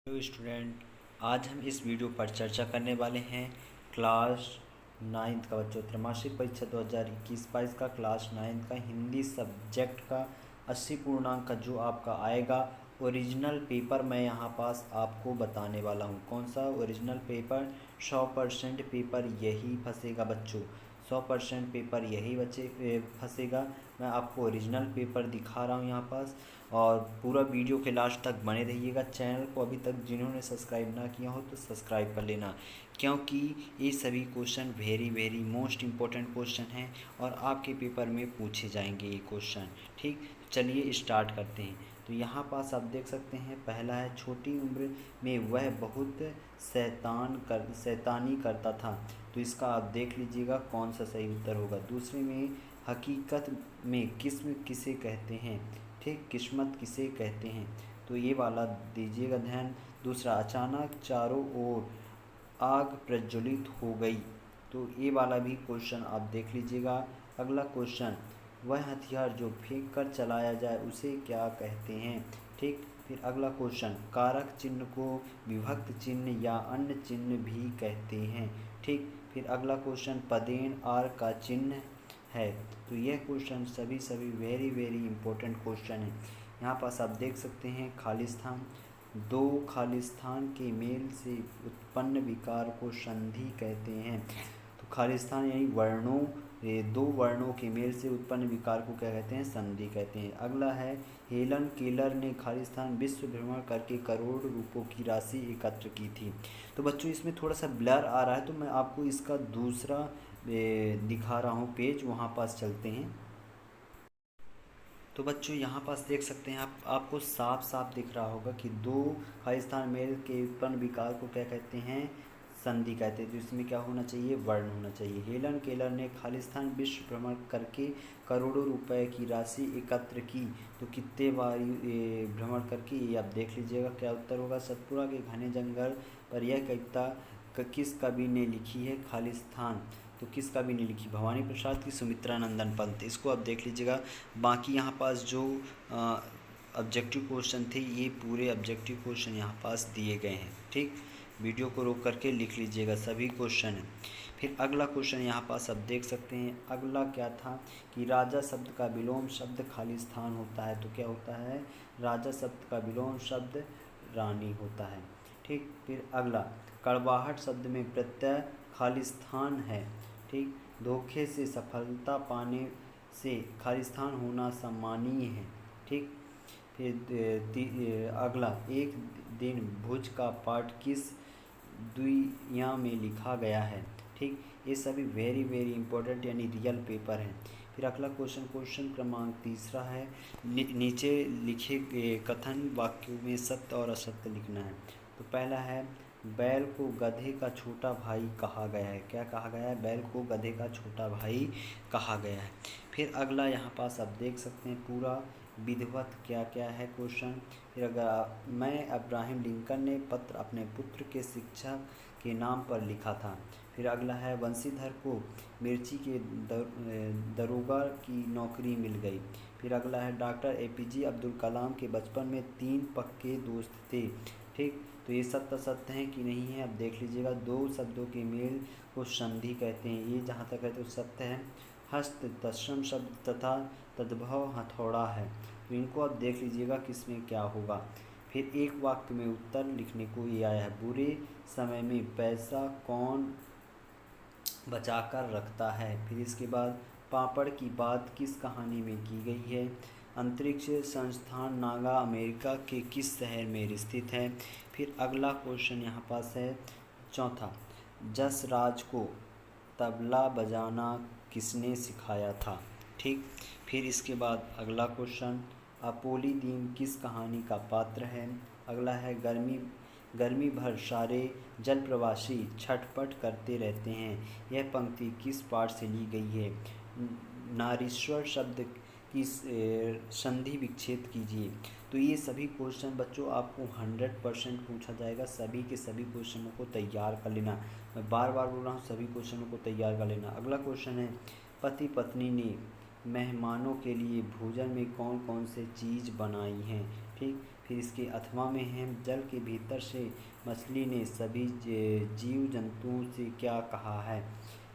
Hello student, आज हम इस वीडियो पर चर्चा करने वाले हैं क्लास 9th का बच्चों त्रैमासिक परीक्षा 2021-22 का क्लास 9th का हिंदी सब्जेक्ट का 80 पूर्णांक का जो आपका आएगा ओरिजिनल पेपर मैं यहाँ पास आपको बताने वाला हूँ। कौन सा ओरिजिनल पेपर? 100% पेपर यही फंसेगा बच्चों, 100% पेपर यही बच्चे फंसेगा। मैं आपको ओरिजिनल पेपर दिखा रहा हूँ यहाँ पास, और पूरा वीडियो के लास्ट तक बने रहिएगा। चैनल को अभी तक जिन्होंने सब्सक्राइब ना किया हो तो सब्सक्राइब कर लेना, क्योंकि ये सभी question very most important question हैं और आपके पेपर में पूछे जाएंगे ये क्वेश्चन। ठीक, चलिए स्टार्ट करते हैं। तो यहाँ पास आप देख सकते हैं, पहला है छोटी उम्र में वह बहुत शैतानी करता था। तो इसका आप देख लीजिएगा कौन सा सही उत्तर होगा। दूसरे में हकीकत में किस्म किसे कहते हैं? ठीक, किस्मत किसे कहते हैं? तो ये वाला दीजिएगा ध्यान। दूसरा, अचानक चारों ओर आग प्रज्वलित हो गई। तो ये वाला भी क्वेश्चन आप देख लीजिएगा। अगला क्वेश्चन, वह हथियार जो फेंक कर चलाया जाए उसे क्या कहते हैं? ठीक, फिर अगला क्वेश्चन, कारक चिन्ह को विभक्त चिन्ह या अन्य चिन्ह भी कहते हैं। ठीक, फिर अगला क्वेश्चन, पदेन आर का चिन्ह है। तो यह क्वेश्चन सभी वेरी इंपॉर्टेंट क्वेश्चन है। यहाँ पास आप देख सकते हैं, खालिस्तान, दो खालिस्तान के मेल से उत्पन्न विकार को संधि कहते हैं। तो खालिस्तान यानी वर्णों, दो वर्णों के मेल से उत्पन्न विकार को क्या कहते हैं? संधि कहते हैं। अगला है, हेलन केलर ने खालिस्तान विश्व भ्रमण करके करोड़ रुपयों की राशि एकत्र की थी। तो बच्चों इसमें थोड़ा सा ब्लर आ रहा है, तो मैं आपको इसका दूसरा दिखा रहा हूँ पेज, वहाँ पास चलते हैं। तो बच्चों यहाँ पास देख सकते हैं आपको साफ साफ दिख रहा होगा कि दो खालिस्तान मेल के उत्पन्न विकार को क्या कहते हैं? संधि कहते हैं। तो इसमें क्या होना चाहिए? वर्ण होना चाहिए। हेलन केलर ने खालिस्तान विश्व भ्रमण करके करोड़ों रुपए की राशि एकत्र की। तो कितने बार भ्रमण करके, ये आप देख लीजिएगा क्या उत्तर होगा। सतपुड़ा के घने जंगल पर यह कविता किस कवि ने लिखी है? खालिस्तान। तो किस कवि ने लिखी? भवानी प्रसाद की, सुमित्रा नंदन पंत। इसको आप देख लीजिएगा। बाकी यहाँ पास जो ऑब्जेक्टिव क्वेश्चन थे, ये पूरे ऑब्जेक्टिव क्वेश्चन यहाँ पास दिए गए हैं। ठीक, वीडियो को रोक करके लिख लीजिएगा, सभी क्वेश्चन हैं। फिर अगला क्वेश्चन यहाँ पास आप देख सकते हैं। अगला क्या था कि राजा शब्द का विलोम शब्द खालिस्तान होता है। तो क्या होता है? राजा शब्द का विलोम शब्द रानी होता है। ठीक, फिर अगला, कड़वाहट शब्द में प्रत्यय खालिस्तान है। ठीक, धोखे से सफलता पाने से खालिस्तान होना सम्मानीय है। ठीक, फिर अगला, एक दिन भुज का पाठ किस दुनिया में लिखा गया है? ठीक, ये सभी वेरी इंपॉर्टेंट यानी रियल पेपर हैं। फिर अगला क्वेश्चन क्रमांक तीसरा है, नीचे लिखे कथन वाक्यों में सत्य और असत्य लिखना है। तो पहला है, बैल को गधे का छोटा भाई कहा गया है। क्या कहा गया है? बैल को गधे का छोटा भाई कहा गया है। फिर अगला यहाँ पास आप देख सकते हैं पूरा विधिवत क्या क्या है क्वेश्चन। फिर अगर मैं अब्राहम लिंकन ने पत्र अपने पुत्र के शिक्षा के नाम पर लिखा था। फिर अगला है, बंशीधर को मिर्ची के दरोगा की नौकरी मिल गई। फिर अगला है, डॉक्टर APJ अब्दुल कलाम के बचपन में 3 पक्के दोस्त थे। ठीक, तो ये सत्य सत्य है कि नहीं है? अब देख लीजिएगा। दो शब्दों के मेल को संधि कहते हैं, ये जहाँ तक है तो सत्य है। हस्त तत्सम शब्द तथा तद्भव हथौड़ा है। तो इनको आप देख लीजिएगा किसमें क्या होगा। फिर एक वाक्य में उत्तर लिखने को ये आया है, बुरे समय में पैसा कौन बचा कर रखता है। फिर इसके बाद, पापड़ की बात किस कहानी में की गई है? अंतरिक्ष संस्थान नागा अमेरिका के किस शहर में स्थित है? फिर अगला क्वेश्चन यहाँ पास है चौथा, जसराज को तबला बजाना किसने सिखाया था? ठीक, फिर इसके बाद अगला क्वेश्चन, अपोली दीन किस कहानी का पात्र है? अगला है, गर्मी भर सारे जलप्रवासी छटपट करते रहते हैं। यह पंक्ति किस पाठ से ली गई है? नारीश्वर शब्द की संधि विच्छेद कीजिए। तो ये सभी क्वेश्चन बच्चों आपको 100% पूछा जाएगा। सभी के सभी क्वेश्चनों को तैयार कर लेना। मैं बार बार बोल रहा हूँ, सभी क्वेश्चनों को तैयार कर लेना। अगला क्वेश्चन है, पति पत्नी ने मेहमानों के लिए भोजन में कौन कौन से चीज़ बनाई हैं? ठीक, फिर इसके अथवा में है जल के भीतर से मछली ने सभी जीव जंतुओं से क्या कहा है।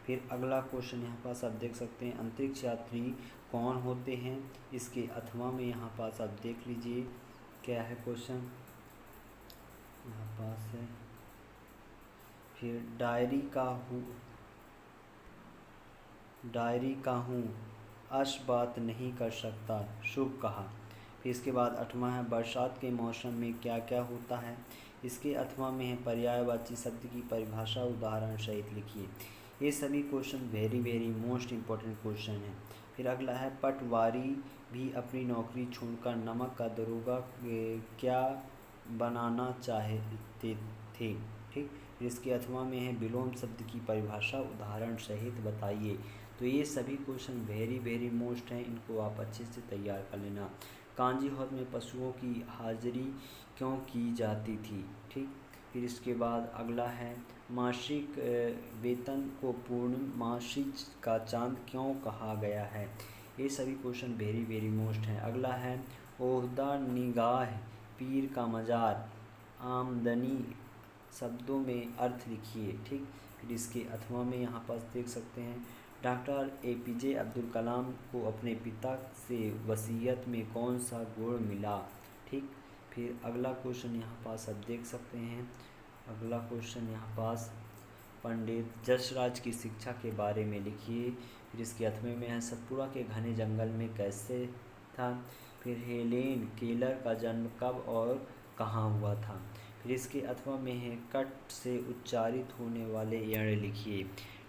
फिर अगला क्वेश्चन यहाँ पास आप देख सकते हैं अंतरिक्ष यात्री कौन होते हैं, इसके अथवा में यहाँ पास आप देख लीजिए क्या है क्वेश्चन यहाँ पास है। फिर डायरी का हूँ अश बात नहीं कर सकता शुभ कहा। फिर इसके बाद 8वां है बरसात के मौसम में क्या क्या होता है, इसके अथवा में है पर्यायवाची शब्द की परिभाषा उदाहरण सहित लिखिए। ये सभी question very very most important question है। फिर अगला है पटवारी भी अपनी नौकरी छोड़कर नमक का दरोगा क्या बनाना चाहते थे। ठीक, फिर इसके अथवा में है विलोम शब्द की परिभाषा उदाहरण सहित बताइए। तो ये सभी क्वेश्चन वेरी वेरी मोस्ट हैं, इनको आप अच्छे से तैयार कर लेना। कांजी हौद में पशुओं की हाजिरी क्यों की जाती थी। ठीक, फिर इसके बाद अगला है मासिक वेतन को पूर्णमासी का चांद क्यों कहा गया है। ये सभी क्वेश्चन वेरी वेरी मोस्ट हैं। अगला है ओहदा निगाह पीर का मज़ार आमदनी शब्दों में अर्थ लिखिए। ठीक, फिर इसके अथवा में यहाँ पास देख सकते हैं डॉक्टर APJ अब्दुल कलाम को अपने पिता से वसीयत में कौन सा गुण मिला। ठीक, फिर अगला क्वेश्चन यहाँ पास आप देख सकते हैं। अगला क्वेश्चन यहाँ पास पंडित जसराज की शिक्षा के बारे में लिखिए। फिर इसके अथवे में है सतपुड़ा के घने जंगल में कैसे था। फिर हेलेन केलर का जन्म कब और कहाँ हुआ था। फिर इसके अथवा में है कट से उच्चारित होने वाले यण लिखिए।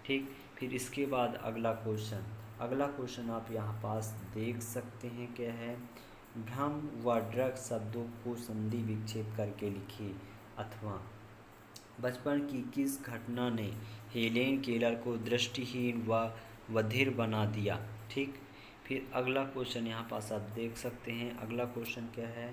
ठीक, फिर इसके बाद अगला क्वेश्चन आप यहाँ पास देख सकते हैं क्या है भ्रम व ड्रग शब्दों को संधि विच्छेद करके लिखिए। अथवा बचपन की किस घटना ने हेलेन केलर को दृष्टिहीन व बधिर बना दिया। ठीक, फिर अगला क्वेश्चन यहाँ पास आप देख सकते हैं। अगला क्वेश्चन क्या है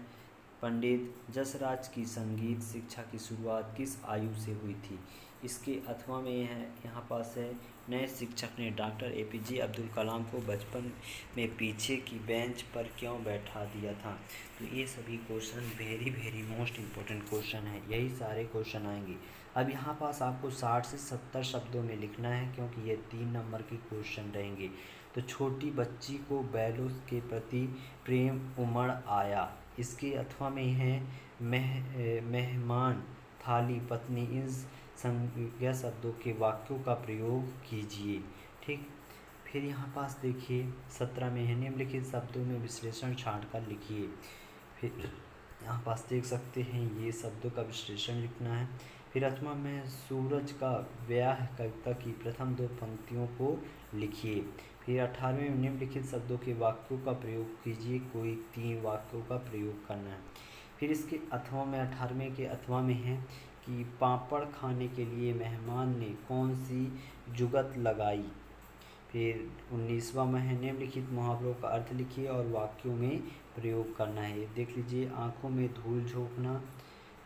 पंडित जसराज की संगीत शिक्षा की शुरुआत किस आयु से हुई थी। इसके अथवा में है यहाँ पास है नए शिक्षक ने डॉक्टर APJ अब्दुल कलाम को बचपन में पीछे की बेंच पर क्यों बैठा दिया था। तो ये सभी question very very most important question है, यही सारे क्वेश्चन आएंगे। अब यहाँ पास आपको 60 से 70 शब्दों में लिखना है क्योंकि ये 3 नंबर के क्वेश्चन रहेंगे। तो छोटी बच्ची को बैलों के प्रति प्रेम उमड़ आया, इसके अथवा में है मेहमान थाली पत्नी, इन संज्ञा शब्दों के वाक्यों का प्रयोग कीजिए। ठीक, फिर यहाँ पास देखिए 17 में है निम्नलिखित शब्दों में विश्लेषण छांट कर लिखिए। फिर यहाँ पास देख सकते हैं ये शब्दों का विश्लेषण लिखना है। फिर अथवा में सूरज का व्याह कविता की प्रथम 2 पंक्तियों को लिखिए। फिर 18वें में निम्नलिखित शब्दों के वाक्यों का प्रयोग कीजिए, कोई 3 वाक्यों का प्रयोग करना है। फिर इसके अथवा में 18वें के अथवा में है कि पापड़ खाने के लिए मेहमान ने कौन सी जुगत लगाई। फिर 19वां में है निम्नलिखित मुहावरों का अर्थ लिखिए और वाक्यों में प्रयोग करना है। देख लीजिए आँखों में धूल झोंकना।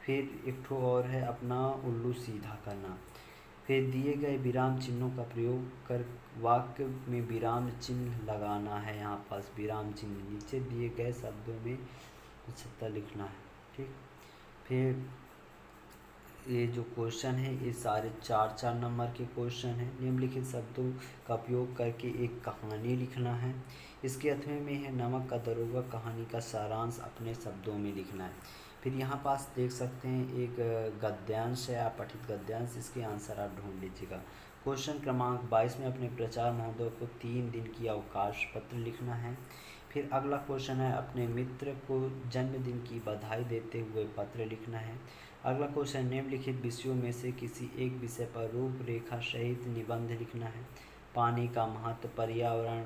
फिर एक ठो और है अपना उल्लू सीधा करना। फिर दिए गए विराम चिन्हों का प्रयोग कर वाक्य में विराम चिन्ह लगाना है। यहाँ पास विराम चिन्ह नीचे दिए गए शब्दों में कुछ लिखना है। ठीक, फिर ये जो क्वेश्चन है ये सारे 4 नंबर के क्वेश्चन हैं। निम्नलिखित शब्दों का उपयोग करके एक कहानी लिखना है। इसके अथवे में है नमक का दरोगा कहानी का सारांश अपने शब्दों में लिखना है। फिर यहाँ पास देख सकते हैं एक गद्यांश है, आप पठित गद्यांश, इसके आंसर आप ढूंढ लीजिएगा। क्वेश्चन क्रमांक 22 में अपने प्रचार महोदय को 3 दिन की अवकाश पत्र लिखना है। फिर अगला क्वेश्चन है अपने मित्र को जन्मदिन की बधाई देते हुए पत्र लिखना है। अगला क्वेश्चन निम्नलिखित विषयों में से किसी एक विषय पर रूपरेखा सहित निबंध लिखना है। पानी का महत्व, पर्यावरण,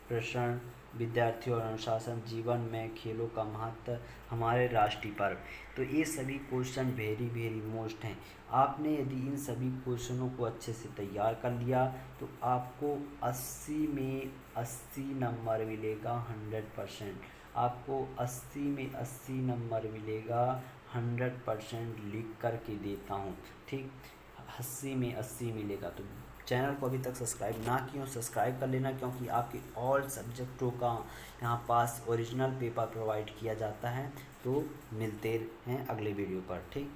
प्रश्न, विद्यार्थी और अनुशासन, जीवन में खेलों का महत्व, हमारे राष्ट्रीय पर्व। तो ये सभी क्वेश्चन वेरी वेरी मोस्ट हैं। आपने यदि इन सभी क्वेश्चनों को अच्छे से तैयार कर लिया तो आपको 80 में 80 नंबर मिलेगा 100%। आपको 80 में 80 नंबर मिलेगा 100% लिख कर के देता हूँ। ठीक, 80 में 80 मिलेगा। तो चैनल को अभी तक सब्सक्राइब ना किए हो सब्सक्राइब कर लेना, क्योंकि आपके ऑल सब्जेक्टों का यहाँ पास ओरिजिनल पेपर प्रोवाइड किया जाता है। तो मिलते हैं अगले वीडियो पर, ठीक।